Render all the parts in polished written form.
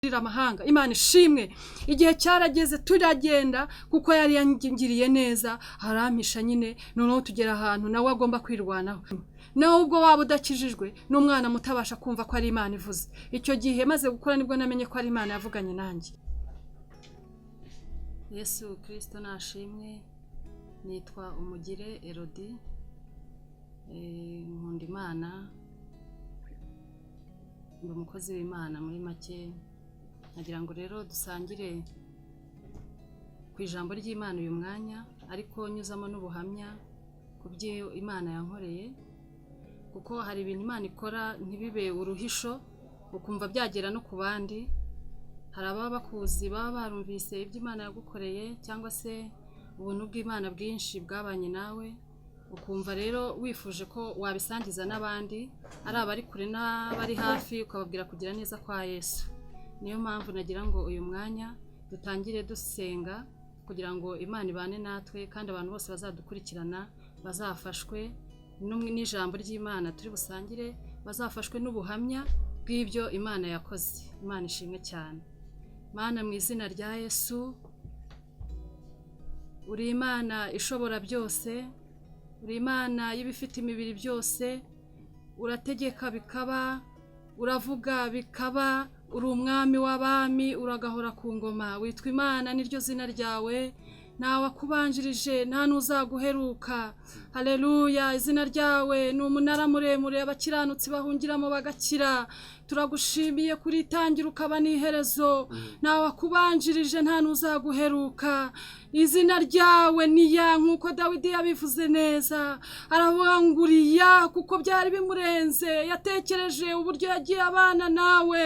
amahanga. Imana ishimwe, igihe cyarageze turagenda kuko yari yangiriye neza, harampisha nyine noneho tugera ahantu nawe agomba kwirwanaho. Nawe ubwo waba udakijijwe n'umwana mutabasha kumva ko ari Imana ivuze. Icyo gihe maze gukora nibwo namenye ko ari Imana yavuganye nanjye. Yesu Kristo nashimwe. Nitwa Umugire Elodi, nkunda Imana, ndi umukozi w'Imana muri make. Nagira ngo rero dusangire ku ijambo ry'Imana uyu mwanya, ariko nyuzamo n'ubuhamya ku byo Imana yankoreye, kuko hari ibintu Imana ikora ntibibe uruhisho ukumva byagera no ku bandi. Hari ababa bakuzi, baba barumvise ibyo Imana yagukoreye, cyangwa se ubuntu bw'Imana bwinshi bwabanye nawe, ukumva rero wifuje ko wabisangiza n'abandi, ari abari kure n'abari hafi, ukababwira kugira neza kwa Yesu. Niyo mpamvu nagira ngo uyu mwanya dutangire dusenga kugira ngo Imana ibane natwe, kandi abantu bose bazadukurikirana bazafashwe n'ijambo ry'Imana turi busangire, bazafashwe n'ubuhamya bw'ibyo Imana yakoze. Imana ishimwe cyane. Mana, mu izina rya Yesu, uri Imana ishobora byose, uri Imana y'ibifite imibiri byose, urategeka bikaba, uravuga bikaba, uri umwami w'abami, uragahora ku ngoma. Witwa Imana, niryo zina ryawe, nawe akubanjirije nta n'uzaguheruka. Haleluya. Izina ryawe ni umunara muremure abakiranutsi bahungiramo bagakira. Turagushimiye kuri itangira ukaba n'iherezo, nawe akubanjirije nta n'uzaguheruka. Izina ryawe ni ya, nk'uko Dawidi yabivuze neza, aravuga ngo uriya, kuko byari bimurenze. Yatekereje uburyo yagiye abana nawe,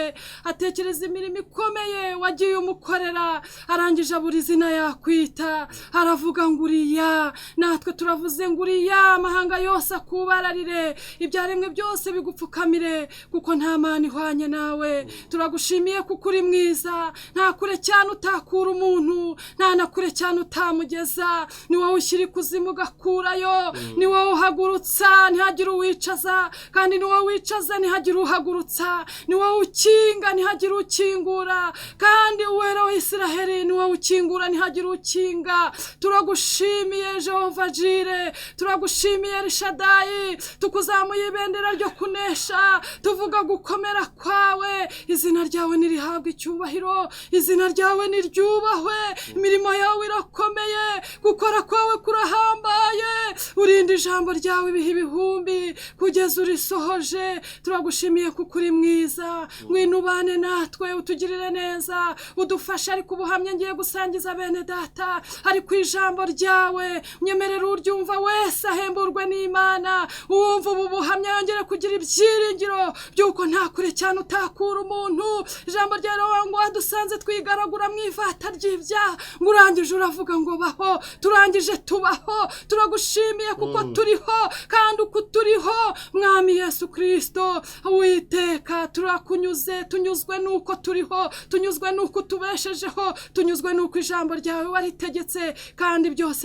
atekereza imirimo ikomeye wagiye umukorera, arangije abura izina yakwita, aravuga ngo uriya. Natwe turavuze ngo uriya, amahanga yose akubararire, ibyaremwe byose bigupfukamire, kuko nta Mana ihwanye nawe. Turagushimiye kuko uri mwiza, nta kure cyane utakura umuntu, nta na kure cyane utamugeza. Ni wowe ushyira ikuzimu ugakurayo, ni wowe uhagurutsa ntihagire uwicaza, kandi ni wowe wicaza ntihagire uhagurutsa, ni wowe ukinga ntihagire ukingura, kandi Uwera wa Isiraheli ni wowe ukingura ntihagire ukinga. Turagushimiye Jehova Jire, turagushimiye Elishadayi, tukuzamuye ibendera ryo kunesha, tuvuga gukomera kwawe. Izina ryawe nirihabwe icyubahiro, izina ryawe niryubahwe, imirimo yawe irakomeye, gukora kwawe kurahambaye, urinda ijambo ryawe ibihe ibihumbi kugeza urisohoje. Turagushimiye kuko uri mwiza, ngwino ubane natwe, utugirire neza, udufashe. Ariko ubuhamya ngiye gusangiza bene data, ariko ijambo ryawe nyemerera uryumva wese ahemburwe n'Imana. Uwumva ubu buhamya yongere kugira ibyiringiro by'uko nta kure cyane utakura umuntu. Ijambo ryawe ngo wadusanze twigaragura mu ivata ry'ibyaha, ngo urangije uravuga ngo baho, turangije tubaho. Turagushimiye kuko turiho, kandi uko turiho Mwami Yesu Kristo Uwiteka, turakunyuze, tunyuzwe nuko turiho, tunyuzwe nuko tubeshejeho, tunyuzwe nuko ijambo ryawe waritegetse, kandi byose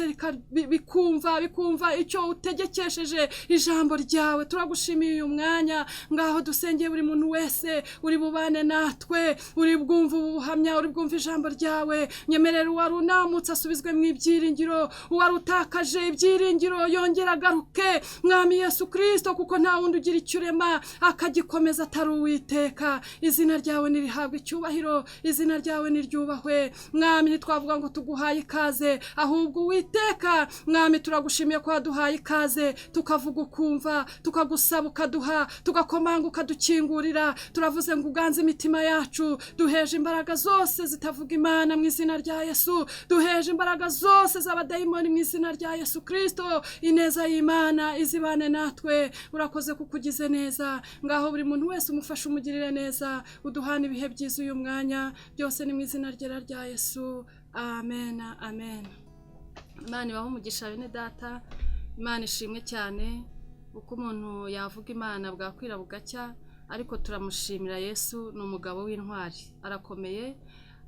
bikumva icyo utegekesheje ijambo ryawe. Turagushimiye uyu mwanya, ngaho dusengeye buri muntu wese uri bubane natwe, uri bwumva ubuhamya, uri bwumva ijambo ryawe. Nyemerera uwari unamutse asubizwe mu ibyiringiro, uwari utakaje ibyiringiro yongera agaruke, Mwami Yesu Kristo, kuko nta wundi ugira icyo urema akagikomeza atari Uwiteka. Izina ryawe nirihabwe icyubahiro, izina ryawe niryubahwe. Mwami, ntitwavuga ngo tuguhaye ikaze, ahubwo Uwiteka Mwami turagushimiye ko waduhaye ikaze, tukavuga ukumva, tukagusaba ukaduha, tugakomanga ukadukingurira. Turavuze ngo uganze imitima yacu, duheje imbaraga zose zitavuga Imana mu izina rya Yesu, duheje imbaraga zose z'abadayimoni mu izina rya Yesu Kristo. Ineza y'Imana izibane natwe. Urakoze kuko ugize neza, ngaho buri muntu wese umufashe umugirire neza, uduhana ibihe byiza uyu mwanya. Byose ni mu izina rya Yesu. Amen, amen. Imana ibahe umugisha bene data. Imana ishimwe cyane uko umuntu yavuga Imana bwakwira bugacya, ariko turamushimira. Yesu ni umugabo w'intwari, arakomeye,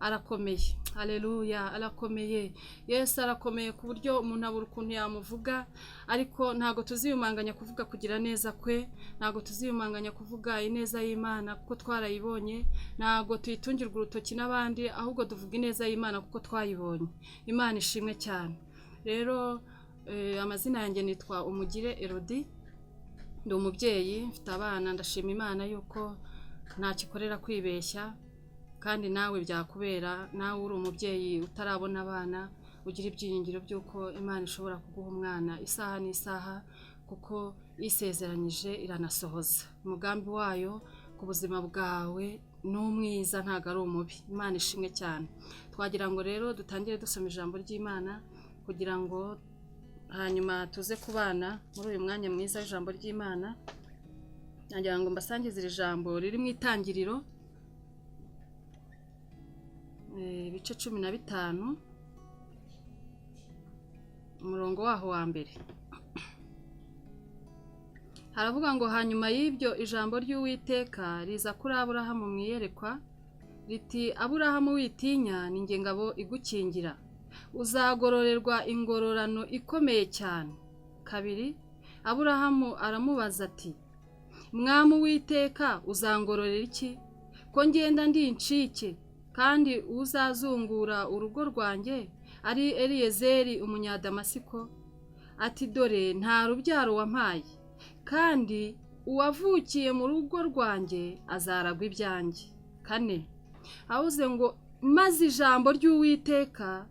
arakomeye. Haleluya, arakomeye. Yesu arakomeye ku buryo umuntu abura ukuntu yamuvuga, ariko ntago tuziyumanganya kuvuga kugira neza kwe, ntago tuziyumanganya kuvuga ineza y'Imana kuko twarayibonye, ntago tuyitungirwa urutoki n'abandi, ahubwo tuvuga ineza y'Imana kuko twayibonye. Imana ishimwe cyane. Rero amazina yanjye nitwa Umugire Elodie, ndi umubyeyi, mfite abana, ndashima Imana yuko ntakikorera kwibeshya, kandi nawe byakubera, nawe uri umubyeyi utarabona abana, ugira ibyiringiro by'uko Imana ishobora kuguha umwana isaha n'isaha, kuko isezeranyije iranasohoza. Umugambi wayo ku buzima bwawe ni umwiza, ntago ari umubi. Imana ishimwe cyane. Twagira ngo rero dutangire dusoma ijambo ry'Imana kugira ngo hanyuma tuze kubana muri uyu mwanya mwiza w'ijambo ry'Imana. Nagira ngo mbasangize iri jambo riri mu Itangiriro ibice 15 umurongo waho wa mbere. Haravuga ngo hanyuma y'ibyo ijambo ry'Uwiteka riza kuri Aburahamu mu iyerekwa riti, Aburahamu witinya, ni jye ngabo igukingira, uzagororerwa ingororano ikomeye cyane. 2 Aburahamu aramubaza ati, Mwami Uwiteka, uzangororera iki? Ko ngenda ndi incike, kandi uzazungura urugo rwanjye ari Eliyezeri umunyadamasiko? Ati, dore nta rubyaro wampaye, kandi uwavukiye mu rugo rwanjye azaragwa ibyanjye. 4 Avuze ngo maze ijambo ry'Uwiteka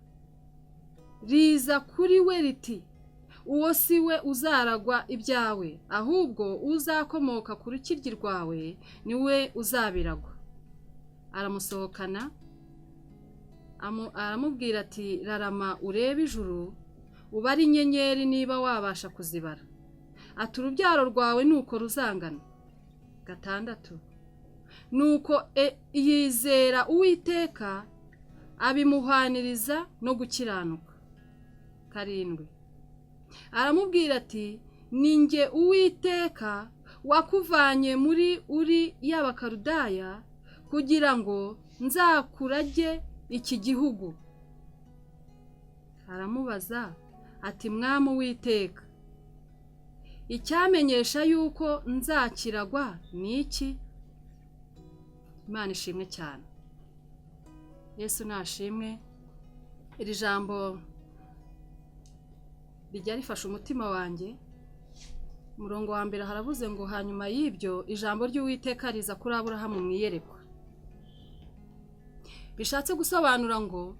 riza kuri we riti, uwo si we uzaragwa ibyawe, ahubwo uzakomoka ku rukiryi rwawe ni we uzabiragwa. Aramusohokana, aramubwira ati, rarama urebe ijuru, ubare inyenyeri niba wabasha kuzibara. Ati, urubyaro rwawe nuko ruzangana. 6 Nuko yizera Uwiteka, abimuhaniriza no gukiranuka. 7 Aramubwira ati, ni jye Uwiteka wakuvanye muri Uri y'Abakaludaya kugira ngo nzakurage iki gihugu. Aramubaza ati, Mwami Uwiteka, icyamenyesha yuko nzakiragwa ni iki? Imana ishimwe cyane. Yesu nashimwe. Iri jambo rijya rifasha umutima wanjye. Umurongo wa mbere haravuze ngo hanyuma y'ibyo ijambo ry'Uwiteka riza kuri Aburahamu mu iyerekwa. Bishatse gusobanura ngo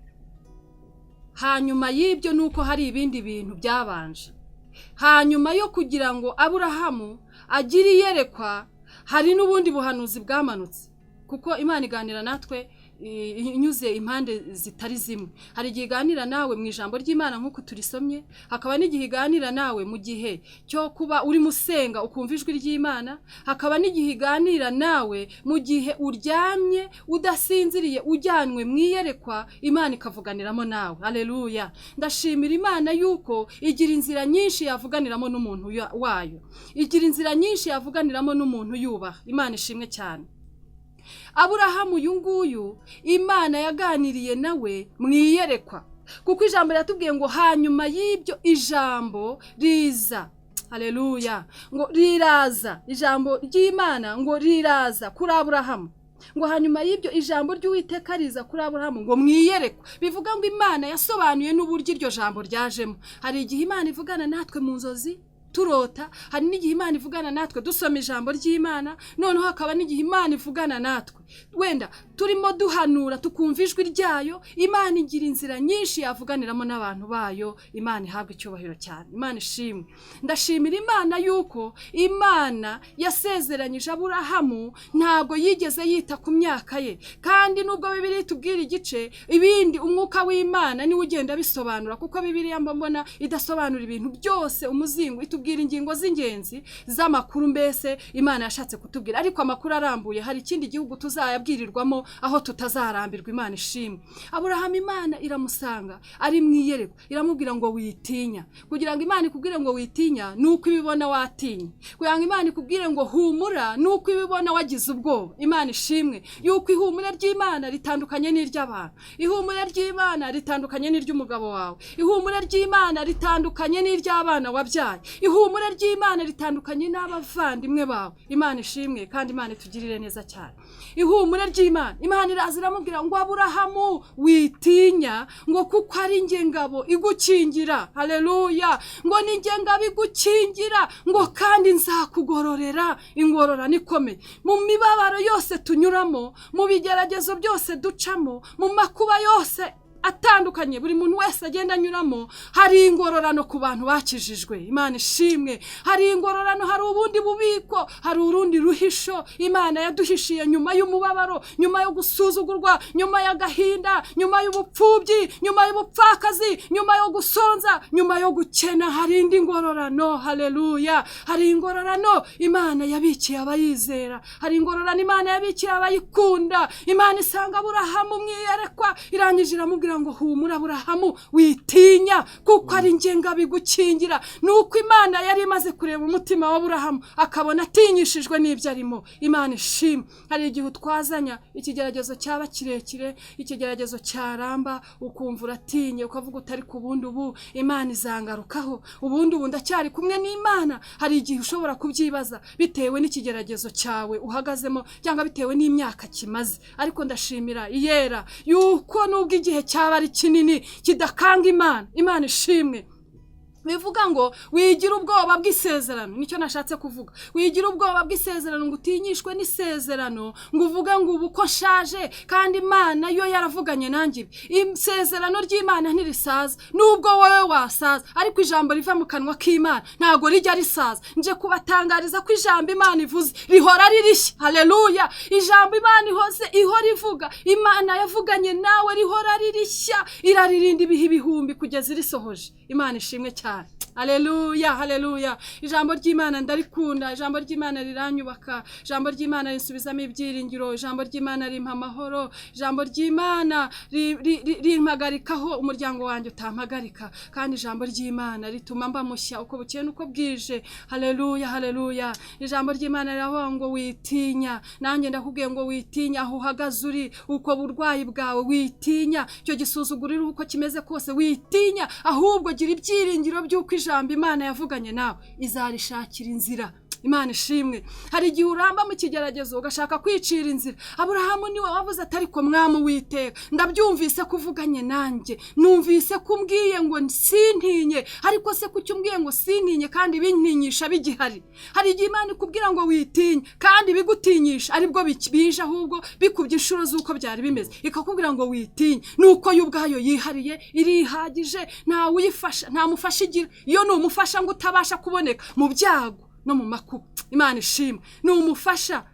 hanyuma y'ibyo nuko hari ibindi bintu byabanje. Hanyuma yo kugira ngo Aburahamu agire iyerekwa, hari n'ubundi buhanuzi bwamanutse, kuko Imana iganira natwe inyuze impande zitari zimwe. Hari igihe iganira nawe mu ijambo ry'Imana nk'uko turisomye, hakaba n'igihe iganira nawe mu gihe cyo kuba uri musenga ukumva ijwi ry'Imana, hakaba n'igihe iganira nawe mu gihe uryamye udasinziriye ujyanwe mu iyerekwa, Imana ikavuganiramo nawe. Haleluya. Ndashimira Imana yuko igira inzira nyinshi yavuganiramo n'umuntu wayo, igira inzira nyinshi yavuganiramo n'umuntu yubaha. Imana ishimwe cyane. Aburahamu uyu nguyu Imana yaganiriye nawe mu iyerekwa, kuko ijambo riratubwiye ngo hanyuma y'ibyo ijambo riza. Haleluya. Ngo riraza, ijambo ry'Imana ngo riraza kuri Aburahamu. Ngo hanyuma y'ibyo ijambo ry'Uwiteka riza kuri Aburahamu ngo mu iyerekwa. Bivuga ngo Imana yasobanuye n'uburyo iryo jambo ryajemo. Hari igihe Imana ivugana natwe mu nzozi turota, hari n'igihe Imana ivugana natwe dusoma ijambo ry'Imana, noneho hakaba n'igihe Imana ivugana natwe wenda turimo duhanura tukumva ijwi ryayo. Imana igira inzira nyinshi yavuganiramo n'abantu bayo. Imana ihabwa icyubahiro cyane. Imana ishimwe. Ndashimira Imana yuko Imana yasezeranyije Aburahamu, ntabwo yigeze yita ku myaka ye, kandi nubwo Bibiliya itubwira igice, ibindi umwuka w'Imana niwe ugenda bisobanura, kuko Bibiliya mbona idasobanura ibintu byose umuzingo, itubwira ingingo z'ingenzi z'amakuru mbese Imana yashatse kutubwira. Ariko amakuru arambuye, hari ikindi gihugu tuzayabwirirwamo aho tutazarambirwa. Imana ishimwe. Aburahamu Imana iramusanga ari mwiyerekwa, iramubwira ngo witinya. Kugira ngo Imana ikubwire ngo witinya nuko ibibona watinya. Kugira ngo Imana ikubwire ngo humura nuko ibibona wagize ubwoba. Imana ishimwe yuko ihumure ry'Imana ritandukanye n'iry'abantu. Ihumure ry'Imana ritandukanye n'iry'umugabo wawe. Ihumure ry'Imana ritandukanye n'iry'abana wabyaye. Ihumure ry'Imana ritandukanye n'abavandimwe bawe. Imana ishimwe kandi Imana itugirire neza cyane. Ihumure ry'Imana, Imana iraza iramubwira ngo Aburahamu witinya, ngo kuko ari njye ngabo igukingira. Haleluya. Ngo ni njye ngabo igukingira, ngo kandi nzakugororera ingororano ikomeye. Mu mibabaro yose tunyuramo, mu bigeragezo byose ducamo, mu makuba yose atandukanye buri muntu wese agenda anyuramo, hari ingororano ku bantu bakijijwe. Imana ishimwe. Hari ingororano, hari ubundi bubiko, hari urundi ruhisho Imana yaduhishiye nyuma y'umubabaro, nyuma yo gusuzugurwa, nyuma y'agahinda, nyuma y'ubupfubyi, nyuma y'ubupfakazi, nyuma yo gusonza, nyuma yo gukena. Hari indi ngororano. Haleluya. Hari ingororano Imana yabikiye abayizera. Hari ingororano Imana yabikiye abayikunda. Imana isanga Aburahamu mwiyerekwa, irangije iramubwira ngo humura Aburahamu witinya, kuko ari njye ngabigukingira. Nuko Imana yari imaze kureba umutima wa Aburahamu, akabona atinyishijwe n'ibyo arimo. Imana ishimwe. Hari igihe utwazanya ikigeragezo cyaba kirekire, ikigeragezo cyaramba, ukumva uratinye, ukavuga utari ku bundi ubu Imana izangarukaho, ubundi ubu ndacyari kumwe n'Imana. Hari igihe ushobora kubyibaza bitewe n'ikigeragezo cyawe uhagazemo, cyangwa bitewe n'imyaka kimaze. Ariko ndashimira iyera yuko nubwo igihe cyaba ari kinini kidakanga Imana. Imana ishimwe. Bivuga ngo wigira ubwoba bw'isezerano. Nicyo nashatse kuvuga. Wigira ubwoba bw'isezerano, ngo utinyishwe n'isezerano, ngo uvuga ngo ubu ko nshaje kandi Imana yo yaravuganye nanjye. Isezerano ry'Imana ntirisaza nubwo wowe wasaza, ariko ijambo riva mu kanwa k'Imana ntago rijya risaza. Nje kubatangariza ko ijambo Imana ivuze rihora ririshya. Haleluya. Ijambo Imana ihora ivuga, Imana yavuganye nawe rihora ririshya, iraririnda ibihe ibihumbi kugeza irisohoje. Imana ishimwe cyane. Haleluya, haleluya. Ijambo ry'Imana ndarikunda. Ijambo ry'Imana riranyubaka. Ijambo ry'Imana rinsubizamo ibyiringiro. Ijambo ry'Imana rimpa amahoro. Ijambo ry'Imana rimpagarikaho umuryango wanjye utampagarika. Kandi ijambo ry'Imana rituma mba mushya uko bukeye nuko bwije. Haleluya, haleluya. Ijambo ry'Imana riravuga ngo witinya. Nanjye ndakubwiye ngo witinya aho uhagaze uri, uko burwayi bwawe witinya, cyo gisuzugurira uko kimeze kose witinya, ahubwo gira ibyiringiro by'uko ijambo Imana yavuganye nawe izarishakira inzira. Imana ishimwe. Hari igihe uramba mu kigeragezo ugashaka kwicira inzira. Aburahamu niwe wavuze ati ariko Mwami Uwiteka, ndabyumvise kuvuganye nanjye, numvise kumbwiye ngo sintinye, ariko se kuki umbwiye ngo sintinye kandi bintinyisha bigihari? Hari igihe Imana ikubwira ngo witinye kandi bigutinyisha aribwo bije ahubwo bikubye inshuro z'uko byari bimeze, ikakubwira ngo witinye. Nuko yo ubwayo yihariye, irihagije, nta uyifasha, nta mufasha igira. Iyo ni umufasha ngo utabasha kuboneka mu byago no mu makuba. Imana ishimwe. Ni umufasha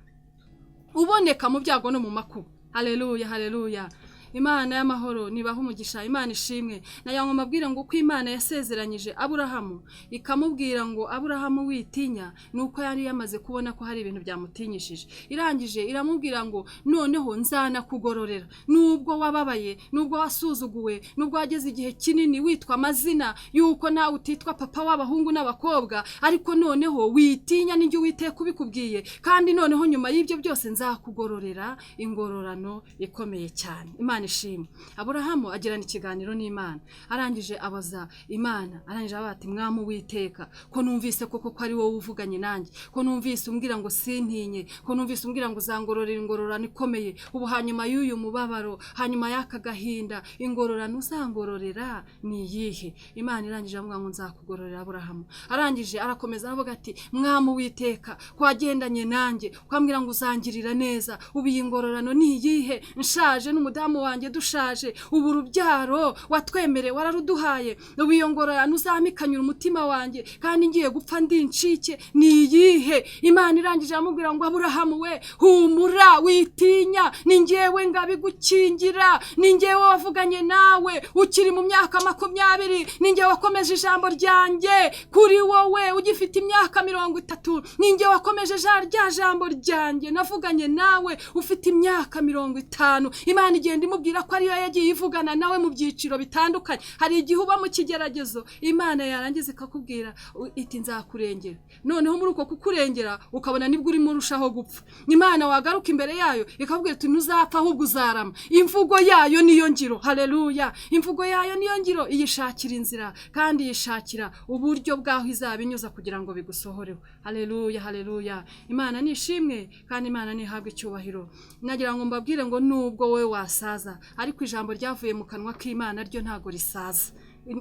uboneka mu byago no mu makuba. Haleluya, haleluya. Imana y'amahoro nibaho umugisha. Imana ishimwe. Nayango mabwire ngo uko Imana yasezeranyije Aburahamu, ikamubwira ngo Aburahamu witinya, nuko yari yamaze kubona ko hari ibintu byamutinyishije. Irangije iramubwira ngo noneho nzana kugororera. Nubwo wababaye, nubwo wasuzuguwe, nubwo wageze igihe kinini witwa amazina yuko nawe utitwa papa w'abahungu n'abakobwa, ariko noneho witinya n'ijye Uwiteka kubikubwiye. Kandi noneho nyuma y'ibyo byose nzakugororera ingororano ikomeye cyane. Imana ishimwe. Aburahamu agirana ikiganiro n'Imana. Arangije abaza Imana, arangije abati Mwami Uwiteka, ko numvise koko ko ari wowe uvuganye nanjye, ko numvise umbwira ngo sintinye, ko numvise umbwira ngo uzangororera ingororano ikomeye. Ubu hanyuma y'uyu mubabaro, hanyuma y'aka gahinda, ingororano uzangororera ni iyihe? Imana irangije avuga ngo nzakugororera Aburahamu. Arangije arakomeza avuga ati Mwami Uwiteka, ko wagendanye nanjye, kwambwira ngo uzangirira neza, ubu iyi ngororano ni iyihe? Nshaje n'umudamu wanjye dushaje, ubu urubyaro watwemereye wararuduhaye, ubu iyo ngororano uzamikanyura umutima wanjye kandi ngiye gupfa ndi incike ni iyihe? Imana irangije amubwira ngo Aburahamu we, humura witinya, ni njyewe ngabigukingira, ni njyewe wavuganye nawe ukiri mu myaka 20, ni njyewe wakomeje ijambo ryanjye kuri wowe ugifite imyaka 30, ni njyewe wakomeje rya jambo ryanjye navuganye nawe ufite imyaka 50. Imana igenda imubwira ko ariyo yagiye ivugana nawe mu byiciro bitandukanye. Hari igihe uba mu kigeragezo, Imana yarangiza ikakubwira iti nzakurengera, noneho muri uko kukurengera ukabona nibwo urimo urushaho gupfa. Imana wagaruka imbere yayo ikakubwira iti ntuzapfa ahubwo uzarama. Imvugo yayo niyo ngiro. Haleluya! Imvugo yayo niyo ngiro, iyishakira inzira kandi yishakira uburyo bwaho izabinyuza kugira ngo bigusohoreho. Haleluya, haleluya. Imana nishimwe kandi Imana nihabwe icyubahiro. Nagira ngo mbabwire ngo nubwo wowe wasaza, ariko ijambo ryavuye mu kanwa k'Imana ryo ntago risaza.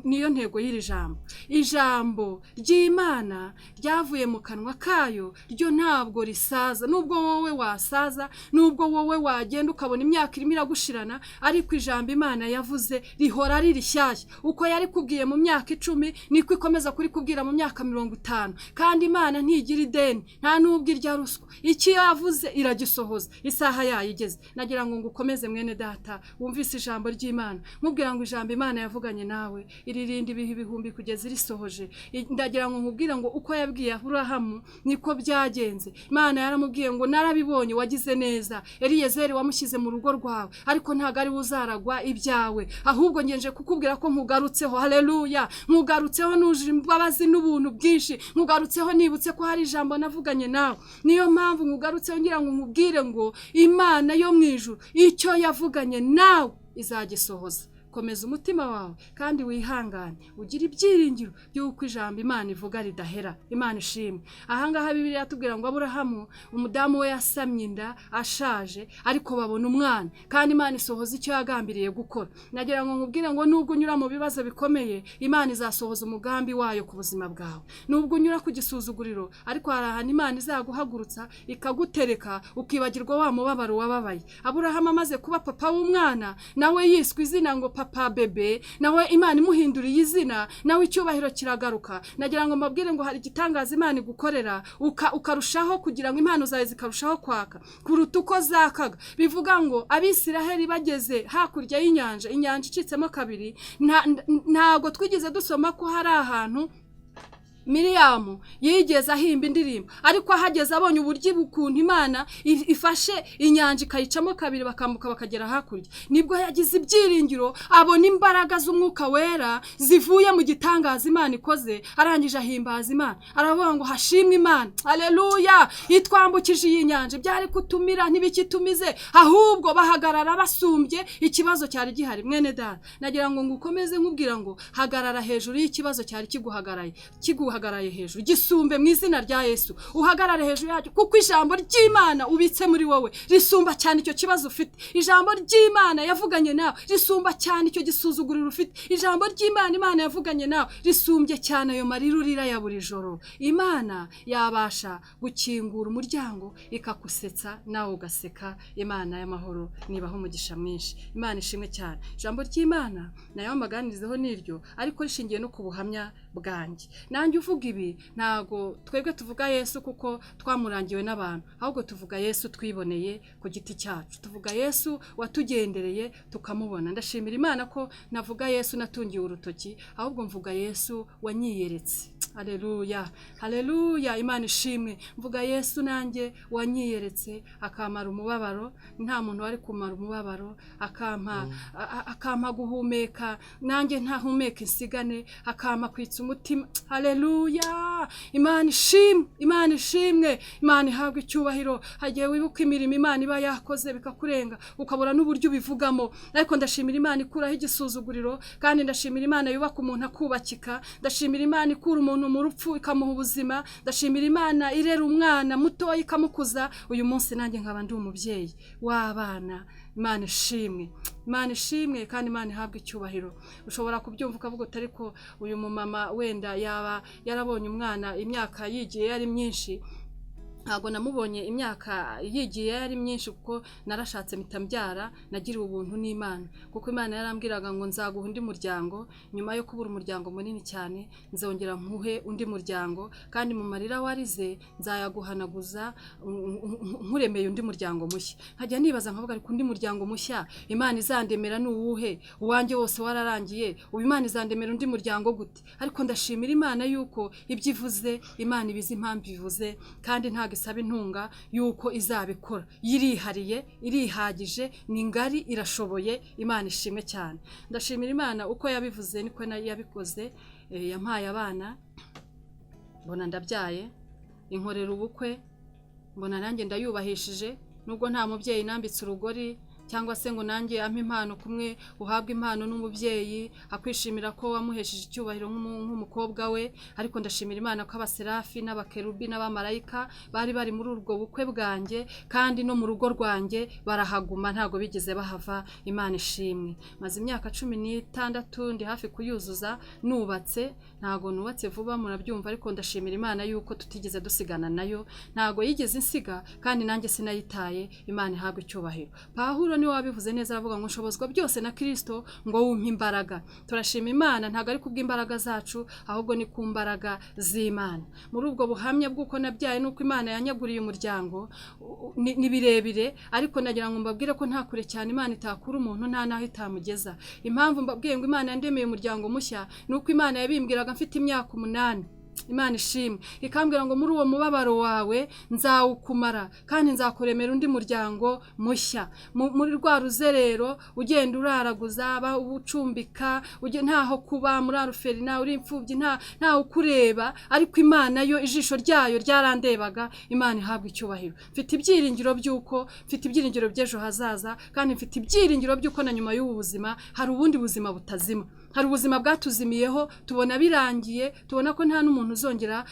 Niyo ntego y'iri jambo. Ijambo ry'Imana ryavuye mu kanwa kayo ryo ntabwo risaza. Nubwo wowe wasaza, nubwo wowe wagenda ukabona imyaka irimo iragushirana, ariko ijambo Imana yavuze rihora ari rishyashya. Uko yari kubwiye mu myaka 10 niko ikomeza kuri kubwira mu myaka 50. Kandi Imana ntigira ideni, nta nubwo irya ruswa. Iki yavuze iragisohoza, isaha yayigeze. Nagira ngo ngukomeze mwene data wumvise ijambo ry'Imana, mubwira ngo ijambo Imana yavuganye nawe iririndi ibihe ibihumbi kugeza irisohoje. Ndagira ngo nkubwira ngo uko yabwiye Aburahamu niko byagenze. Imana yaramubwiye ngo narabibonye wagize neza, Eliyezeri wamushyize mu rugo rwawe, ariko ntago ari uzaragwa ibyawe, ahubwo ngenje kukubwira ko nkugarutseho. Haleluya! Nkugarutseho nuje imbabazi n'ubuntu bwinshi, nkugarutseho nibutse ko hari ijambo navuganye nawe. Niyo mpamvu nkugarutseho ngira ngo nkubwire ngo Imana yo mu ijuru icyo yavuganye nawe izagisohoza. Komeza umutima wawe kandi wihangane, ugira ibyiringiro by'uko ijambo Imana ivuga ridahera. Imana ishimwe. Ahangaha Bibiliya yatubwira ngo Aburahamu umudamu we yasamye inda ashaje, ariko babona umwana, kandi Imana isohoza icyo yagambiriye gukora. Nagira ngo nkubwire ngo nubwo unyura mu bibazo bikomeye, Imana izasohoza umugambi wayo ku buzima bwawe. Nubwo unyura ku gisuzuguriro, ariko hari ahantu Imana izaguhagurutsa ikagutereka ukibagirwa wa mubabaro wababaye. Aburahamu amaze kuba papa w'umwana, nawe yiswe izina ngo papa bebe, nawe Imana imuhinduriye izina, nawe icyubahiro kiragaruka. Nagira ngo mbabwire ngo hari igitangaza Imana igukorera, ukarushaho kugira ngo impano zawe zikarushaho kwaka kuruta uko zakaga. Bivuga ngo Abisiraheli bageze hakurya y'inyanja, inyanja icitsemo kabiri, ntago twigeze dusoma ko hari ahantu Miriyamu yigeze ahimba indirimbo, ariko ahageze abonye uburyo bukuntu Imana ifashe inyanja ikayicamo kabiri bakambuka bakagera hakurya, nibwo yagize ibyiringiro, abona imbaraga z'umwuka wera zivuye mu gitangaza Imana ikoze. Arangije ahimbaza Imana, aravuga ngo hashimwe Imana, haleluya, itwambukije iyi nyanja, byari kutumira ntibikitumize, ahubwo bahagarara basumbye ikibazo cyari gihari. Mwene data, nagira ngo ngukomeze nkubwira ngo hagarara hejuru y'ikibazo cyari kiguhagaraye hejuru, gisumbe mu izina rya Yesu. Uhagarare hejuru yacyo, kuko ijambo ry'Imana ubitse muri wowe risumba cyane icyo kibazo ufite. Ijambo ry'Imana yavuganye nawe risumba cyane icyo gisuzuguriro ufite. Ijambo ry'Imana Imana yavuganye nawe risumbye cyane ayo marira urira ya buri joro. Imana yabasha gukingura umuryango ikakusetsa nawe ugaseka. Imana y'amahoro nibaho umugisha mwinshi. Imana ishimwe cyane. Ijambo ry'Imana nayo maganirizeho niryo, ariko rishingiye no ku buhamya bwanjye. Nanjye uvuga ibi ntago twebwe tuvuga Yesu kuko twamurangiwe n'abantu, ahubwo tuvuga Yesu twiboneye ku giti cyacu. Tuvuga Yesu watugendereye tukamubona. Ndashimira Imana ko navuga Yesu natungiye urutoki, ahubwo mvuga Yesu wanyiyeretse. Haleluya, haleluya. Imana ishimwe. Mvuga Yesu nanjye wanyiyeretse akamara umubabaro, nta muntu wari kumara umubabaro, akampa guhumeka nanjye ntahumeka insigane, akampa kwitsa umutima. Haleluya. Imana ishimwe, Imana ishimwe. Imana ihabwe icyubahiro. Hagiye wibuka imirimo Imana iba yakoze bikakurenga ukabura n'uburyo ubivugamo, ariko ndashimira Imana ikuraho igisuzuguriro, kandi ndashimira Imana yubaka umuntu akubakika. Ndashimira Imana ikura umuntu mu rupfu ikamuha ubuzima. Ndashimira Imana irera umwana muto ikamukuza. Uyu munsi nanjye nkaba ndi umubyeyi w'abana. Imana ishimwe, Imana ishimwe, kandi Imana ihabwe icyubahiro. Ushobora kubyumva ukavuga utari ko uyu mumama wenda yaba yarabonye umwana imyaka yigiye yari myinshi, ntabwo namubonye imyaka yigiye yari myinshi kuko narashatse mitambyara nagiriwe ubuntu n'Imana kuko Imana yarambwiraga ngo nzaguha undi muryango nyuma yo kubura umuryango munini cyane nzongera nkuhe undi muryango kandi mu marira warize nzayaguhanaguza nkuremeye undi muryango mushya nkajya nibaza nkavuga ariko undi muryango mushya Imana izandemera n'uwuhe uwanjye wose wararangiye ubu Imana izandemera undi muryango gute ariko ndashimira Imana yuko ibyivuze Imana ibizi impamvu bivuze kandi nta isaba intunga yuko izabikora yirihariye irihagije ni ngari irashoboye Imana ishimwe cyane ndashimira Imana uko yabivuze niko yabikoze yampaye abana mbona ndabyaye inkorera ubukwe mbona nanjye ndayubahishije nubwo nta mubyeyi nambitse urugori cyangwa se ngo nanjye ampa impano kumwe uhabwa impano n'umubyeyi akwishimira ko wamuhesheje icyubahiro nk'umukobwa we ariko ndashimira Imana ko abaserafi n'abakerubi n'abamarayika bari muri urwo bukwe bwanjye kandi no mu rugo rwanjye barahaguma ntago bigeze bahava Imana ishimwe maze imyaka 16 ndi hafi kuyuzuza nubatse ntago nubatse vuba murabyumva ariko ndashimira Imana yuko tutigeze dusigana nayo ntago yigeze insiga kandi nanjye sinayitaye Imana ihabwe icyubahiro Pawulo ni wabivuze neza aravuga ngo nshobozwa byose na Kristo ngo wumpe imbaraga turashima Imana ntago ari kubw'imbaraga zacu ahubwo ni ku mbaraga z'Imana muri ubwo buhamya bw'uko nabyaye nuko Imana yanyaguriye umuryango ni birebire ariko nagira ngo mbabwire ko nta kure cyane Imana itakura umuntu nta naho itamugeza impamvu mbabwiye ngo Imana yandemeye umuryango mushya nuko Imana yabimbwiraga mfite imyaka 8 Imana ishimwe ikambwira ngo muri uwo mubabaro wawe nzawukumara kandi nzakuremera undi muryango mushya muri rwa ruzerero ugenda uraraguza ucumbika ntaho kuba muri aruferina uri imfubyi nta ukureba ariko Imana yo ijisho ryayo ryarandebaga Imana ihabwa icyubahiro mfite ibyiringiro by'uko mfite ibyiringiro by'ejo hazaza kandi mfite ibyiringiro by'uko na nyuma y'ubu buzima hari ubundi buzima butazima hari ubuzima bwatuzimiyeho tubona birangiye tubona ko nta n'umuntu uzongera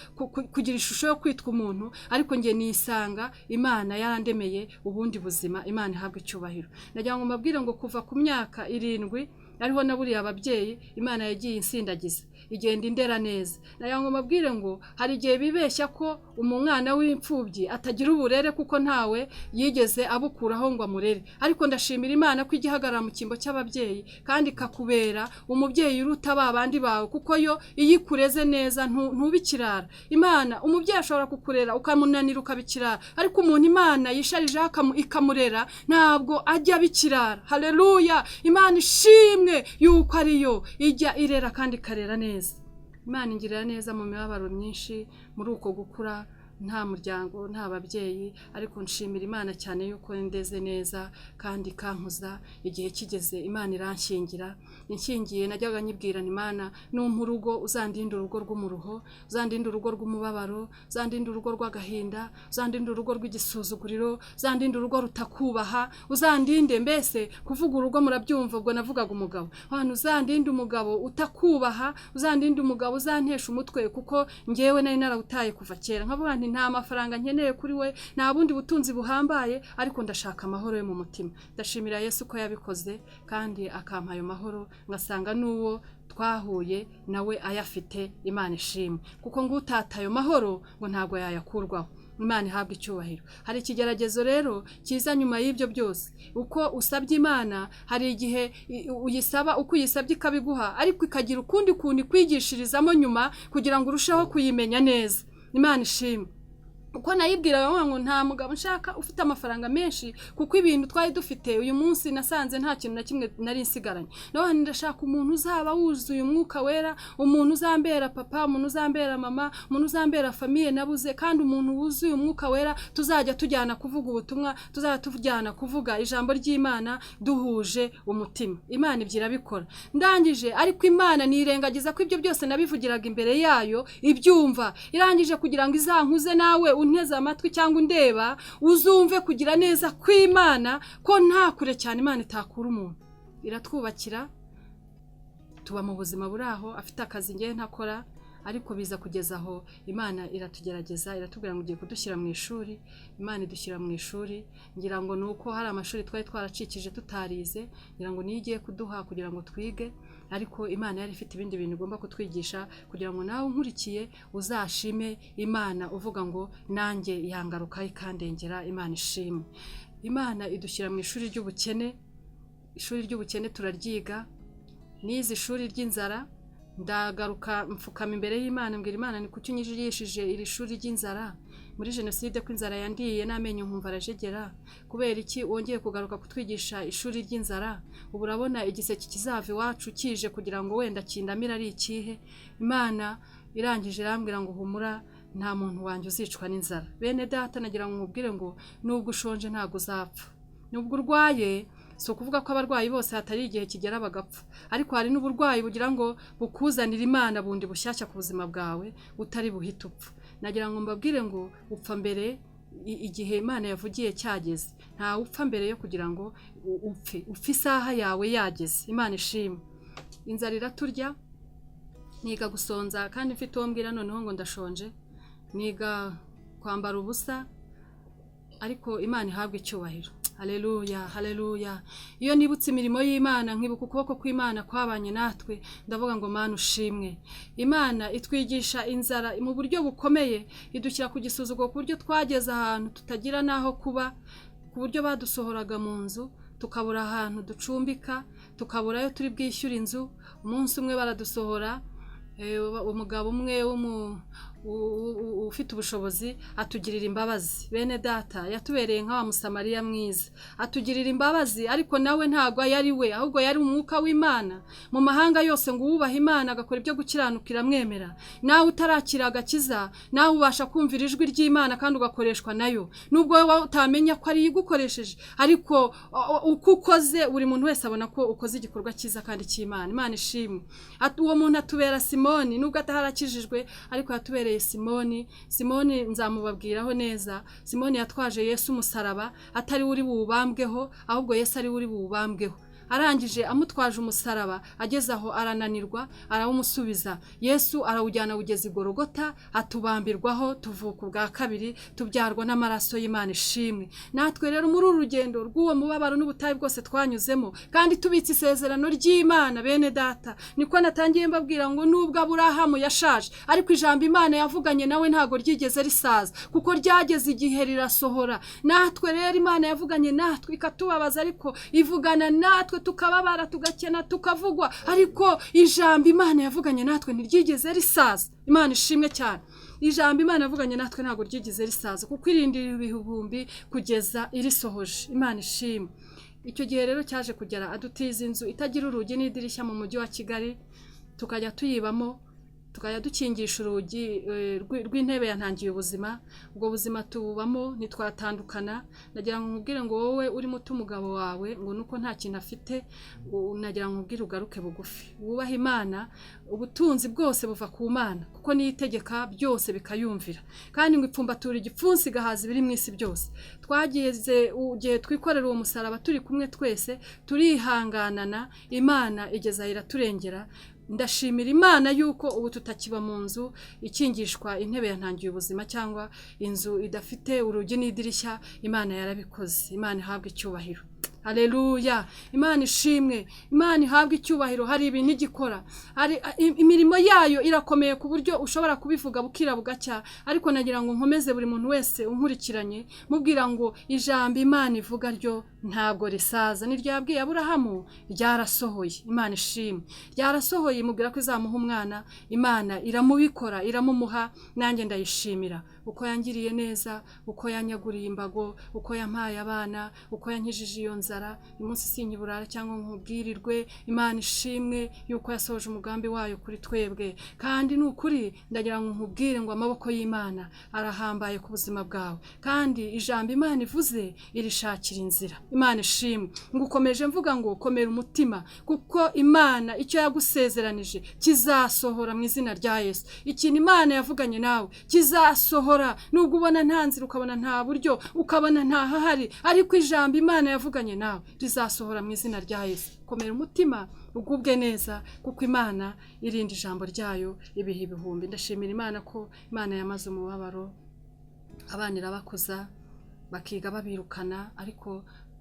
kugira ishusho yo kwitwa umuntu ariko ngiye nisanga Imana yarandemeye ubundi buzima Imana ihabwa icyubahiro nagira ngo mbabwire ngo kuva ku myaka 7 ariho naburiye ababyeyi Imana yagiye insindagiza igenda indera neza nagira ngo mbabwire ngo hari igihe bibeshya ko umwana w'imfubyi atagira uburere kuko ntawe yigeze abukuraho ngo amurere ariko ndashimira Imana ko igihagarara mu kimbo cy'ababyeyi kandi kakubera umubyeyi uruta abandi bawe kuko yo iyikureze neza ntubikirara Imana umubyeyi ashobora kukurera ukamunanira ukabikirara ariko umuntu Imana yisharije ikamurera ntabwo ajya bikirara haleluya Imana ishimwe yuko ariyo ijya irera kandi karera neza Imana ingirira neza mu mibabaro myinshi muri uko gukura nta muryango nta babyeyi ariko nshimira Imana cyane yuko ndeze neza kandi kankuza igihe kigeze Imana iranshingira inshingiye najyaga nyibwirana Imana numpa urugo uzandinda urugo rw'umuruho uzandinda urugo rw'umubabaro uzandinda urugo rw'agahinda uzandinda urugo rw'igisuzuguriro uzandinda urugo rutakubaha uzandinde mbese kuvuga urugo murabyumva ubwo navugaga umugabo abantu uzandinda umugabo utakubaha uzandinda umugabo uzantesha umutwe kuko ngewe nari narawutaye kuva kera nkavuga nta mafaranga nkeneye kuri we nta bundi butunzi buhambaye ariko ndashaka amahoro yo mu mutima ndashimira Yesu ko yabikoze kandi akampa ayo mahoro ngasanga nuwo twahuye nawe ayafite Imana ishimwe kuko ngo utataye mahoro ngo ntago yayakurwaho Imana ihabwa icyubahiro hari ikigeragezo rero kiza nyuma y'ibyo byose uko usabye Imana hari igihe uyisaba uko uyisabye ikabiguha ariko ikagira ukundi kuntu kwigishirizamo nyuma kugira ngo urusheho kuyimenya neza Imana ishimwe uko nayibwira ngo nta mugabo nshaka ufite amafaranga menshi kuko ibintu twari dufite uyu munsi nasanze nta kintu na kimwe nari nsigaranye naho ndashaka umuntu uzaba wuzuye umwuka wera umuntu uzambera papa umuntu uzambera mama umuntu uzambera famille nabuze kandi umuntu wuzuye umwuka wera tuzajya tujyana kuvuga ubutumwa tuzajya tujyana kuvuga ijambo ry'Imana duhuje umutima Imana ibyira bikora ndangije ariko Imana nirengagiza ko ibyo byose nabivugiraga imbere yayo ibyumva irangije kugira ngo izankuze nawe unteze amatwi cyangwa undeba uzumve kugira neza kw'Imana ko nta kure cyane Imana itakura umuntu iratwubakira tuba mu buzima buraho afite akazi ngiye ntakora ariko biza kugeza aho Imana iratugerageza iratubwira ngo ugiye kudushyira mu ishuri. Imana idushyira mu ishuri, ngira ngo nuko hari amashuri twari twaracikije tutarize, ngira ngo niyo igiye kuduha kugira ngo twige, ariko Imana yari ifite ibindi bintu igomba kutwigisha kugira ngo nawe unkurikiye uzashime Imana uvuga ngo nanjye yangaruka ikandengera. Imana ishimwe. Imana idushyira mu ishuri ry'ubukene. Ishuri ry'ubukene turaryiga. Nize ishuri ry'inzara, ndagaruka mfukama imbere y'Imana mbwira Imana ni kuki unyigishije iri shuri ry'inzara muri jenoside, ko inzara yandiye n'amenyo nkumva arajegera, kubera iki wongeye kugaruka kutwigisha ishuri ry'inzara? Ubu urabona igiseke kizava iwacu kije kugira ngo wenda kindamira ari ikihe? Imana irangije irambwira ngo humura, nta muntu wanjye uzicwa n'inzara. Bene data, nagira ngo mubwire ngo nubwo ushonje ntago uzapfa, nubwo urwaye si ukuvuga ko abarwayi bose hatari igihe kigera bagapfa, ariko hari n'uburwayi bugira ngo bukuzanire Imana bundi bushyashya ku buzima bwawe utari buhite upfa. Nagira ngo mbabwire ngo upfa mbere igihe Imana yavugiye cyageze, nta upfa mbere yo kugira ngo upfe isaha yawe yageze. Imana ishimwe. Inzara iraturya, niga gusonza kandi mfite uwo mbwira noneho ngo ndashonje, niga kwambara ubusa, ariko Imana ihabwe icyubahiro. Haleluya, haleluya. Iyo nibutse imirimo y'Imana, nkibuka ukuboko kw'Imana kwabanye natwe, ndavuga ngo Mana ushimwe. Imana itwigisha inzara mu buryo bukomeye, idushyira ku gisuzuguro ku buryo twageze ahantu tutagira naho kuba, ku buryo badusohoraga mu nzu tukabura ahantu ducumbika, tukabura ayo turi bwishyura inzu. Umunsi umwe baradusohora, umugabo umwe ufite ubushobozi atugirira imbabazi. Bene data, yatubereye nka wa Musamariya mwiza, atugirira imbabazi, ariko nawe ntago yari we, ahubwo yari umwuka w'Imana. Mu mahanga yose ngo uwubaha Imana agakora ibyo gukiranukira mwemera. Nawe utarakira agakiza, nawe ubasha kumvira ijwi ry'Imana kandi ugakoreshwa nayo, nubwo wowe utamenya ko ari igukoresheje, ariko uko ukoze buri muntu wese abona ko ukoze igikorwa cyiza kandi cy'Imana. Imana ishimwe. Uwo muntu atubera Simoni, nubwo ataharakijijwe ariko yatubereye Simoni nzamubabwiraho neza. Simoni yatwaje Yesu umusaraba, atari uri buwubambweho, ahubwo Yesu ari uri buwubambweho. Arangije amutwaje umusaraba, ageze aho arananirwa, arawumusubiza. Yesu arawujyana ugeze i Gologota, atubambirwaho, tuvuka ubwa kabiri, tubyarwa n'amaraso y'Imana ishimwe. Natwe rero muri uru rugendo rw'uwo mubabaro n'ubutayu bwose twanyuzemo, kandi tubitse isezerano ry'Imana, bene data, niko natangiye mbabwira ngo nubwo Aburahamu yashaje, ariko ijambo Imana yavuganye nawe ntago ryigeze risaza, kuko ryageze igihe rirasohora. Natwe rero Imana yavuganye natwe ikatubabaza, ariko ivugana natwe tukababara, tugakena, tukavugwa, ariko ijambo Imana yavuganye natwe ntiryigeze risaza. Imana ishimwe cyane. Ijambo Imana yavuganye natwe ntago ryigeze risaza, kuko irindira ibihumbi kugeza irisohoje. Imana ishimwe. Icyo gihe rero cyaje kugera adutiza inzu itagira urugi n'idirishya mu mujyi wa Kigali, tukajya tuyibamo, tukajya dukingisha urugi rw'intebe yantangiye ubuzima. Ubwo buzima tubamo ntitwatandukana. Nagira ngo nkubwire ngo wowe uri muto umugabo wawe ngo nuko nta kintu afite, nagira ngo nkubwire ugaruke bugufi, wubaha Imana. Ubutunzi bwose buva ku Mana, kuko niyo itegeka byose bikayumvira, kandi ngo ipfumbatura igipfunsi igahaza ibiri mu isi byose. Twageze ugiye twikorera uwo musaraba turi kumwe twese, turihanganana, Imana igeza iraturengera. Ndashimira Imana yuko ubu tutakiba mu nzu ikingishwa intebe yantangiye ubuzima, cyangwa inzu idafite urugi n'idirishya. Imana yarabikoze. Imana ihabwe icyubahiro. Haleluya. Imana ishimwe. Imana ihabwe icyubahiro. Hari ibintu igikora, hari imirimo yayo irakomeye ku buryo ushobora kubivuga bukira bugacya, ariko nagira ngo nkomeze buri muntu wese unkurikiranye mubwira ngo ijambo Imana ivuga ryo ntabwo risaza. Niryo yabwiye Aburahamu ryarasohoye. Imana ishimwe. Ryarasohoye, imubwira ko izamuha umwana. Imana iramubikora, iramumuha. Nanjye ndayishimira uko yangiriye neza, uko yanyaguriye imbago, uko yampaye abana, uko yankijije iyo nzara. Umunsi sinyiburara cyangwa nkubwirirwe. Imana ishimwe yuko yasohoje umugambi wayo kuri twebwe, kandi nukuri ndagira ngo nkubwire ngo amaboko y'Imana arahambaye ku buzima bwawe, kandi ijambo Imana ivuze irishakira inzira. Imana ishimwe. Ngukomeje mvuga ngo komera umutima, kuko Imana icyo yagusezeranije kizasohora mu izina rya Yesu. Ikintu Imana yavuganye nawe kizasohora, nubwo ubona nta nzira, ukabona nta buryo, ukabona nta hahari, ariko ijambo Imana yavuganye nawe rizasohora mu izina rya Yesu. Komera umutima ugubwe neza kuko Imana irinda ijambo ryayo ibihe ibihumbi. Ndashimira Imana ko Imana yamaze umubabaro, abana irabakuza bakiga babirukana, ariko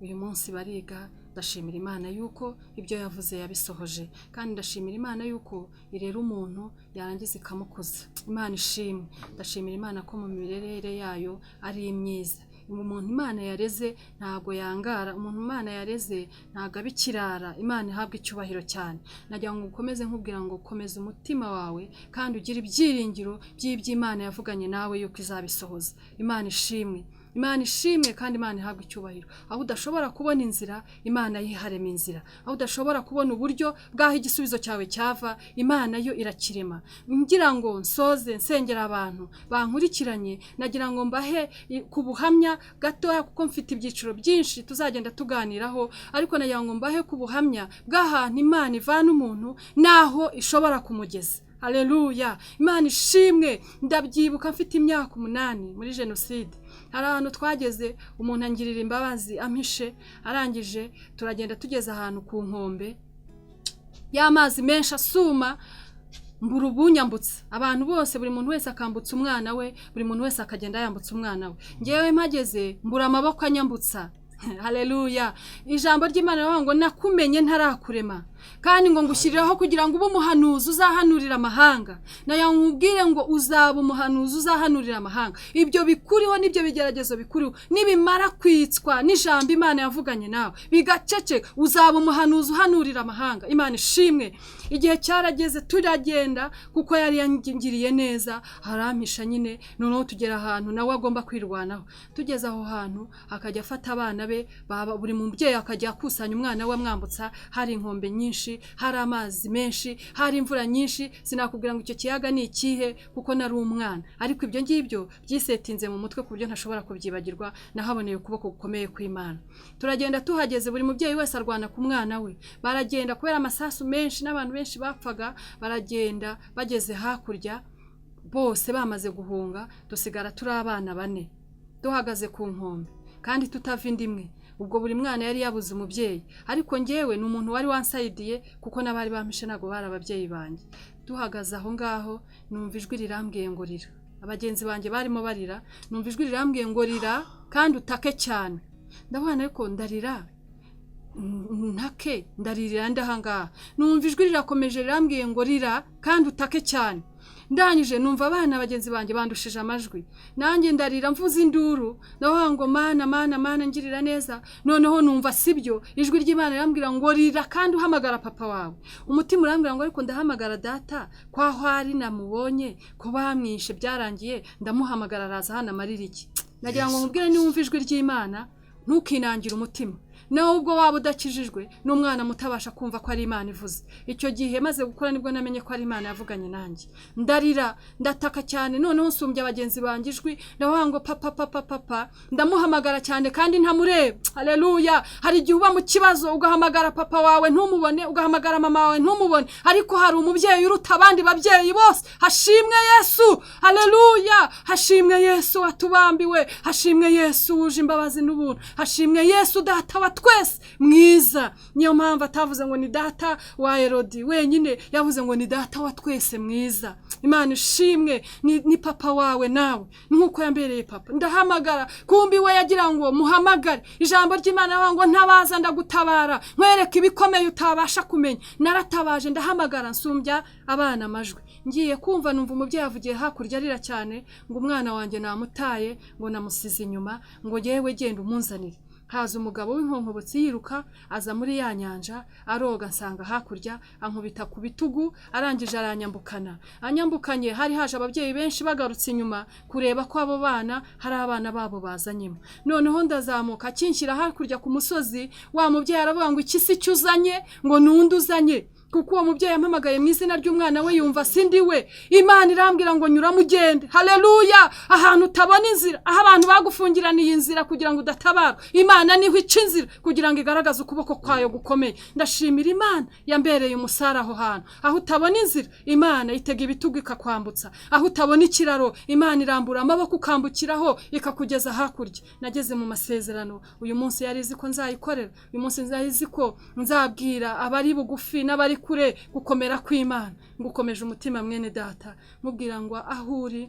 uyu munsi bariga. Ndashimira Imana yuko ibyo yavuze yabisohoje, kandi ndashimira Imana yuko irera umuntu yarangiza ikamukuza. Imana ishimwe. Ndashimira Imana ko mu mirerere yayo ari myiza. Umuntu Imana yareze ntago yangara, umuntu Imana yareze ntago abikirara. Imana ihabwa icyubahiro cyane. Nagira ngo ukomeze nkubwira ngo komeza umutima wawe kandi ugire ibyiringiro by'iby'Imana yavuganye nawe yuko izabisohoza. Imana ishimwe. Imana ishimwe kandi Imana ihabwa icyubahiro. Aho udashobora kubona inzira, Imana yiharema inzira. Aho udashobora kubona uburyo bwaho igisubizo cyawe cyava, Imana yo irakirema. Ngira ngo nsoze nsengera abantu bankurikiranye, nagira ngo mbahe ku buhamya gatoya kuko mfite ibyiciro byinshi tuzagenda tuganiraho, ariko nagira ngo mbahe ku buhamya bw'ahantu Imana ivana umuntu naho ishobora kumugeza. Haleluya. Imana ishimwe. Ndabyibuka mfite imyaka 8 muri jenoside. Hari ahantu twageze, umuntu angirira imbabazi ampishe, arangije turagenda tugeze ahantu ku nkombe y'amazi menshi asuma, mbura ubunyambutse. Abantu bose, buri muntu wese akambutsa umwana we, buri muntu wese akagenda yambutsa umwana we. Ngewe mpageze mbura amaboko anyambutsa. Haleluya. Ijambo ry'Imana rivuga ngo nakumenye ntarakurema, kandi ngo ngushyiriraho kugira ngo ube umuhanuzi uzahanurira amahanga. Nayo nkubwire ngo uzaba umuhanuzi uzahanurira amahanga. Ibyo bikuriho nibyo bigeragezo bikuriho, nibimara kwitswa n'ijambo Imana yavuganye nawe bigacece, uzaba umuhanuzi uhanurira amahanga. Imana ishimwe. Igihe cyarageze turagenda kuko yari yangiriye neza, harampisha nyine. Noneho tugera ahantu nawe agomba kwirwanaho. Tugeze aho hantu akajya afata abana be, buri mubyeyi akajya akusanya umwana we amwambutsa. Hari inkombe nyinshi, hari amazi menshi, hari imvura nyinshi. Sinakubwira ngo icyo kiyaga ni ikihe kuko nari umwana, ariko ibyo ngibyo byisetinze mu mutwe ku buryo ntashobora kubyibagirwa. Nahaboneye ukuboko gukomeye kw'Imana. Turagenda tuhageze, buri mubyeyi wese arwana ku mwana we. Baragenda kubera amasasu menshi n'abantu benshi bapfaga, baragenda bageze hakurya bose bamaze guhunga, dusigara turi abana 4 duhagaze ku nkombe kandi tutava indimwe. Ubwo buri mwana yari yabuze umubyeyi, ariko ngewe ni umuntu wari wansayidiye kuko nabari bampishe nago bari ababyeyi banjye. Duhagaze aho ngaho numva ijwi rirambwiye ngo rira. Abagenzi banjye barimo barira, numva ijwi rirambwiye ngo rira kandi utake cyane. Ndabona ariko ndarira ntake, ndaririra ndahangaha. Numva ijwi rirakomeje rirambwiye ngo rira kandi utake cyane. Ndangije numva abana bagenzi banjye bandushije amajwi, nanjye ndarira mvuza induru, ndavuga ngo mana mana mana ngirira neza. Noneho numva sibyo, ijwi ry'Imana rirambwira ngo rira kandi uhamagara papa wawe. Umutima urambwira ngo ariko ndahamagara data kwaho ari namubonye ko bamwishe byarangiye, ndamuhamagara araza hana amarira iki. Nagira ngo nkubwire niwumva ijwi ry'Imana ntukinangira umutima. Naho ubwo waba udakijijwe n'umwana mutabasha kumva ko ari Imana ivuze. Icyo gihe maze gukora nibwo namenye ko ari Imana yavuganye nanjye. Ndarira ndataka cyane, noneho nsumbye abagenzi banjye ijwi, ndavuga ngo papa papa papa. Ndamuhamagara cyane kandi ntamureba. Haleluya. Hari igihe uba mu kibazo ugahamagara papa wawe ntumubone, ugahamagara mama wawe ntumubone, ariko hari umubyeyi uruta abandi babyeyi bose. Hashimwe Yesu. Haleluya. Hashimwe Yesu watubambiwe. Hashimwe Yesu uje imbabazi n'ubuntu. Hashimwe Yesu data wa twese mwiza. Niyo mpamvu atavuze ngo ni data wa Herodi wenyine, yavuze ngo ni data wa twese mwiza. Imana ishimwe. Ni papa wawe nawe nkuko yambereye papa. Ndahamagara kumbi we yagira ngo muhamagare. Ijambo ry'Imana ngo ntabaza ndagutabara, nkwereka ibikomeye utabasha kumenya. Naratabaje ndahamagara nsumbya abana amajwi. Ngiye kumva numva umubyeyi avugiye hakurya arira cyane ngo umwana wanjye namutaye, ngo namusize inyuma, ngo yewe genda umunzanire. Haza umugabo w'inkonkobotsi yiruka aza muri ya nyanja, aroga nsanga hakurya, ankubita ku bitugu, arangije aranyambukana. Anyambukanye hari haje ababyeyi benshi bagarutse inyuma kureba ko abo bana hari abana babo bazanyemo. Noneho ndazamuka kinshyira hakurya ku musozi, wa mubyeyi aravuga ngo iki si cyuzanye, ngo nundi uzanye. kuko uwo mubyeyi yampamagaye mu izina ry'umwana we yumva sindi we. Imana irambwira ngo nyura mugende. Haleluya. Ahantu utabona inzira, aho abantu bagufungiraniye inzira kugira ngo udatabara, Imana niho ica inzira kugira ngo igaragaze ukuboko kwayo gukomeye. Ndashimira Imana yambereye umusara aho hantu. Aho utabona inzira, Imana itega ibitugu ikakwambutsa. Aho utabona ikiraro, Imana irambura amaboko ukambukiraho ikakugeza hakurya. Nageze mu masezerano. Uyu munsi yari izi ko nzayikorera. Uyu munsi nzayizi ko nzabwira abari bugufi n'abari kure gukomera kw'Imana. Ngukomeje umutima mwene data, mubwira ngo aho uri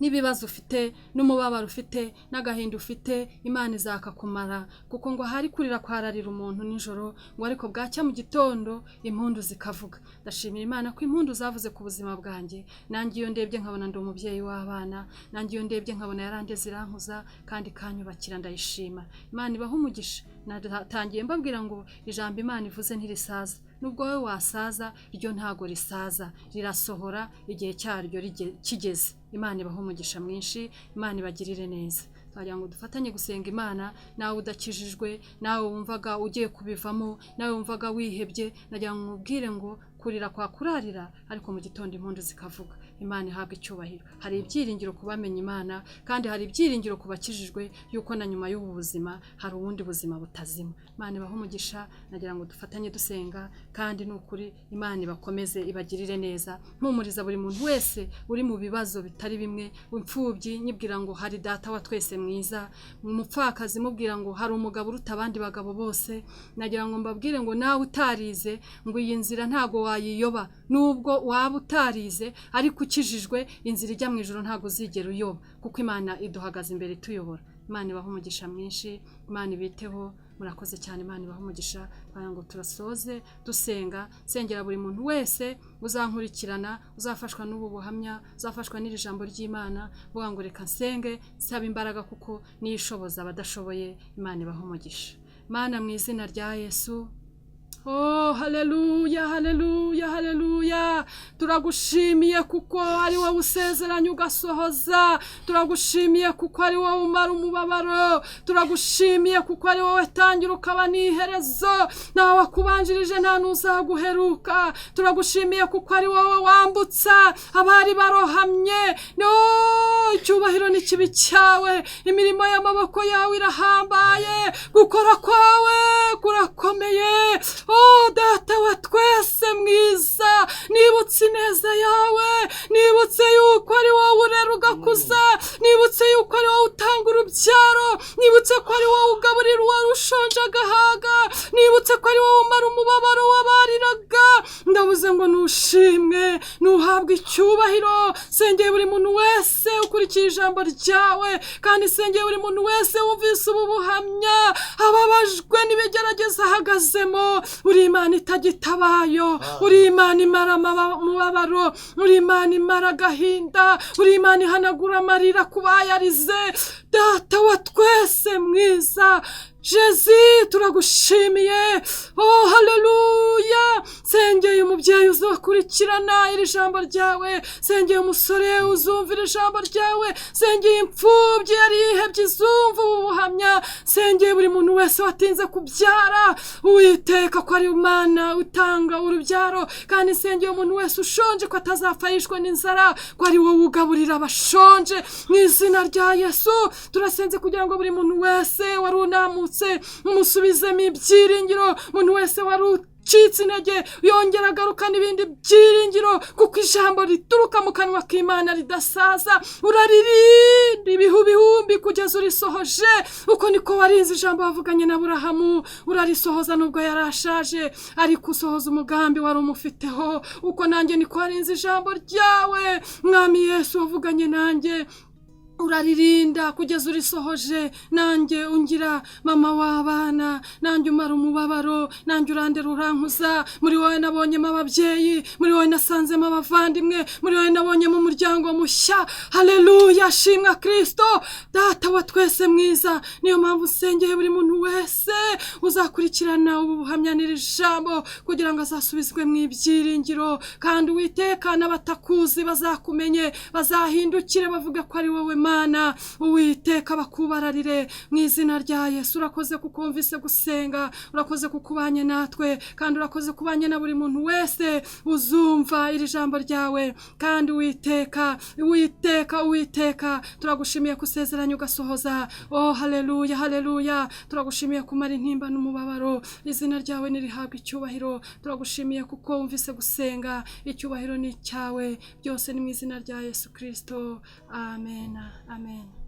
n'ibibazo ufite n'umubabaro ufite n'agahinda ufite, Imana izakakumara, kuko ngo hari kurira kwararira umuntu nijoro, ngo ariko bwacya mu gitondo impundu zikavuga. Ndashimira Imana ko impundu zavuze ku buzima bwanjye. Nanjye iyo ndebye nkabona ndi umubyeyi w'abana, nanjye iyo ndebye nkabona yarandeze irankuza kandi kanyubakira, ndayishima. Imana ibaha umugisha. Natangiye mbabwira ngo ijambo Imana ivuze ntirisaza. Nubwo wowe wasaza, ryo ntago risaza, rirasohora igihe cyaryo kigeze. Imana ibaha umugisha mwinshi, Imana ibagirire neza. Twagira ngo dufatanye gusenga Imana. Nawe udakijijwe, nawe wumvaga ugiye kubivamo, nawe wumvaga wihebye, nagira ngo mubwire ngo kurira kwa kurarira, ariko mu gitondo impundu zikavuga. Imana ihabwa icyubahiro. Hari ibyiringiro kubamenya Imana, kandi hari ibyiringiro kubakijijwe yuko na nyuma y'ubu buzima hari ubundi buzima butazima. Imana ibaha umugisha. Nagira ngo dufatanye dusenga, kandi n'ukuri Imana ibakomeze ibagirire neza. Mpumuriza buri muntu wese uri mu bibazo bitari bimwe. Imfubyi nyibwira ngo hari data wa twese mwiza. Umupfakazi mubwira ngo hari umugabo uruta abandi bagabo bose. Nagira ngo mbabwire ngo nawe utarize ngo iyi nzira ntago wayiyoba, nubwo waba utarize ariko ukijijwe, inzira ijya mu ijuru ntago uzigera uyoba, kuko Imana iduhagaze imbere ituyobora. Imana ibaha umugisha mwinshi. Imana ibiteho. Murakoze cyane. Imana ibaha umugisha. Kugira ngo turasoze dusenga, sengera buri muntu wese uzankurikirana, uzafashwa n'ubu buhamya, uzafashwa n'iri jambo ry'Imana, vuga ngo reka nsenge, nsaba imbaraga kuko niyishoboza abadashoboye. Imana ibaha umugisha. Mana mu izina rya Yesu. Oh, haleluya, haleluya, haleluya. Turagushimiye kuko ari wowe usezeranya ugasohoza. Turagushimiye kuko ari wowe umara umubabaro. Turagushimiye kuko ari wowe tangira ukaba n'iherezo. Nawe wakubanjirije nta n'uzaguheruka. Turagushimiye kuko ari wowe wambutsa abari barohamye. No, icyubahiro n'ikibi cyawe. Imirimo y'amaboko yawe irahambaye. Gukora kwawe kurakomeye. Oh, data wa twese mwiza, nibutse ineza yawe, nibutse yuko ari wowe urera ugakuza, nibutse yuko ari wowe utanga urubyaro, nibutse ko ari wowe ugaburira uwari ushonje agahaga, nibutse ko ari wowe umara umubabaro w'abariraga. Ndavuze ngo nushimwe, nuhabwe icyubahiro. Sengeye buri muntu wese ukurikiye ijambo ryawe, kandi sengeye buri muntu wese wumvise ubu buhamya, ababajwe n'ibigerageza ahagazemo. Uri Imana itagitabayo, uri Imana imara umubabaro, uri Imana imara agahinda, uri Imana ihanagura amarira ku bayarize. Data wa twese mwiza, Jésus, turagushimiye. Oh, haleluya. Sengeye umubyeyi uzakurikirana iri jambo ryawe, sengeye umusore uzumvira ijambo ryawe, sengeye imfubyi yari yihebye izumva ubuhamya, sengeye buri muntu wese watinze kubyara. Uwiteka ko ari Imana utanga urubyaro, kandi sengeye umuntu wese ushonje ko atazapfa yishwe n'inzara, ko ari wowe ugaburira abashonje. Mu izina rya Yesu turasenze kugira ngo buri muntu wese wari unamutse umusubizemo ibyiringiro, umuntu wese wari ucitse intege yongera agaruka n'ibindi byiringiro, kuko ijambo rituruka mu kanwa k'Imana ridasaza. Uraririnda ibihu bihumbi kugeza urisohoje. Uko niko warinze ijambo wavuganye na Aburahamu, urarisohoza nubwo yarashaje, ariko usohoza umugambi wari umufiteho. Uko nanjye niko warinze ijambo ryawe, Mwami Yesu, wavuganye nanjye, uraririnda kugeza urisohoje. Nanjye ungira mama w'abana, nanjye umara umubabaro, nanjye urandera urankuza. Muri wowe nabonyemo ababyeyi, muri wowe nasanzemo abavandimwe, muri wowe nabonyemo umuryango mushya. Haleluya, shimwa Kristo. Data wa twese mwiza, niyo mpamvu nsengeye buri muntu wese uzakurikirana ubu buhamya n'iri jambo, kugira ngo azasubizwe mu ibyiringiro, kandi Uwiteka n'abatakuzi bazakumenye, bazahindukire bavuga ko ari wowe mana Uwiteka bakubararire mu izina rya Yesu. Urakoze kukumvise gusenga, urakoze kukubanye natwe, kandi urakoze kubanye na buri muntu wese uzumva iri jambo ryawe. Kandi Uwiteka turagushimiye kusezeranya ugasohoza. Oh haleluya haleluya, turagushimiye kumara intimba n'umubabaro. Izina ryawe nirihabwa icyubahiro. Turagushimiye kuko wumvise gusenga, icyubahiro ni cyawe. Byose ni mu izina rya Yesu Kristo. Amen. Amen.